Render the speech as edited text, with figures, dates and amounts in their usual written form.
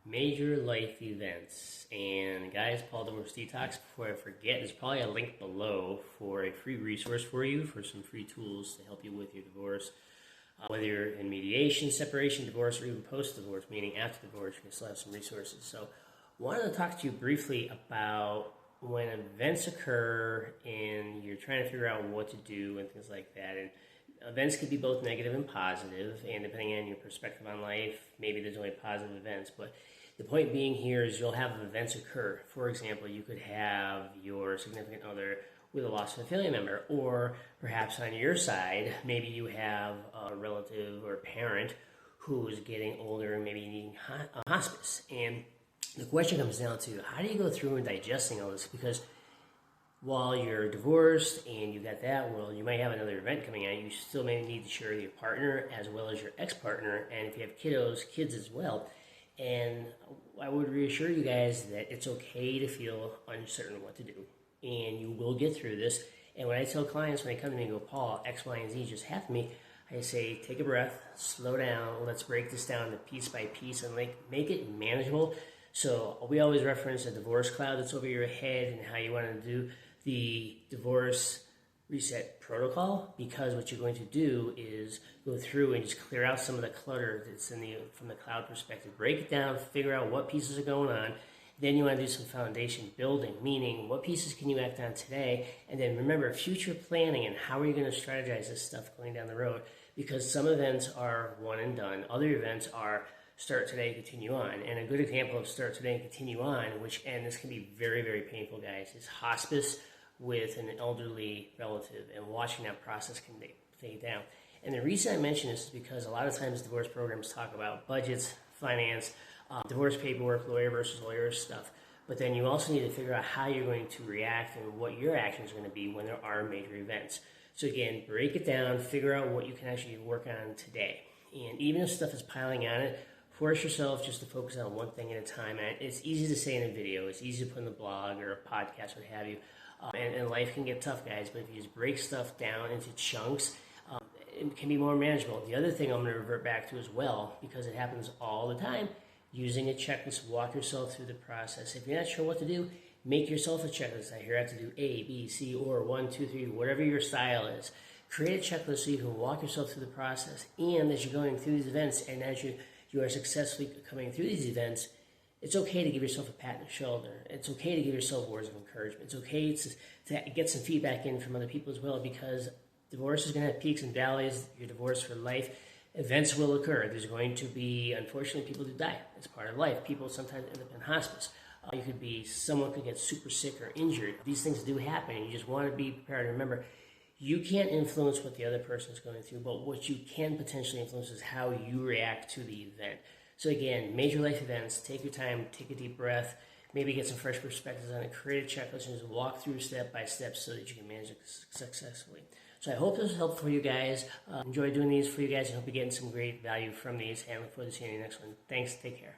Major life events. And guys, Paul Divorce Detox, before I forget, there's probably a link below for a free resource for you, for some free tools to help you with your divorce. Whether you're in mediation, separation, divorce, or even post-divorce, meaning after divorce, you can still have some resources. So I wanted to talk to you briefly about when events occur and you're trying to figure out what to do and things like that. And events could be both negative and positive, and depending on your perspective on life, maybe there's only positive events. But the point being here is you'll have events occur. For example, you could have your significant other with a loss of a family member, or perhaps on your side, maybe you have a relative or parent who's getting older and maybe needing hospice. And the question comes down to, how do you go through and digesting all this? Because while you're divorced and you got that, well, you might have another event coming out. You still may need to share your partner as well as your ex-partner, and if you have kids as well. And I would reassure you guys that it's okay to feel uncertain what to do, and you will get through this. And when I tell clients, when they come to me and go, Paul, X, Y, and Z just happened to me, I say, take a breath, slow down, let's break this down to piece by piece and make it manageable. So we always reference a divorce cloud that's over your head and how you want to do the divorce reset protocol, because what you're going to do is go through and just clear out some of the clutter that's from the cloud perspective. Break it down, figure out what pieces are going on. Then you want to do some foundation building, meaning what pieces can you act on today, and then remember future planning and how are you going to strategize this stuff going down the road, because some events are one and done. Other events are start today, continue on. And a good example of start today and continue on, and this can be very, very painful, guys, is hospice with an elderly relative, and watching that process can fade down. And the reason I mention this is because a lot of times divorce programs talk about budgets, finance, divorce paperwork, lawyer versus lawyer stuff. But then you also need to figure out how you're going to react and what your actions are going to be when there are major events. So again, break it down, figure out what you can actually work on today. And even if stuff is piling on it, force yourself just to focus on one thing at a time. And it's easy to say in a video, it's easy to put in the blog or a podcast, what have you. And life can get tough, guys, but if you just break stuff down into chunks, it can be more manageable. The other thing I'm going to revert back to as well, because it happens all the time, using a checklist, walk yourself through the process. If you're not sure what to do, make yourself a checklist. I hear I have to do A, B, C, or 1, 2, 3, whatever your style is. Create a checklist so you can walk yourself through the process. And as you're going through these events, and as you are successfully coming through these events, it's okay to give yourself a pat on the shoulder. It's okay to give yourself words of encouragement. It's okay to get some feedback in from other people as well, because divorce is going to have peaks and valleys. You're divorced for life. Events will occur. There's going to be, unfortunately, people who die. It's part of life. People sometimes end up in hospice. Someone could get super sick or injured. These things do happen, and you just want to be prepared. Remember, you can't influence what the other person is going through, but what you can potentially influence is how you react to the event. So again, major life events, take your time, take a deep breath, maybe get some fresh perspectives on it, create a checklist, and just walk through step by step so that you can manage it successfully. So I hope this was helpful for you guys. Enjoy doing these for you guys. I hope you're getting some great value from these, and look forward to seeing you next one. Thanks. Take care.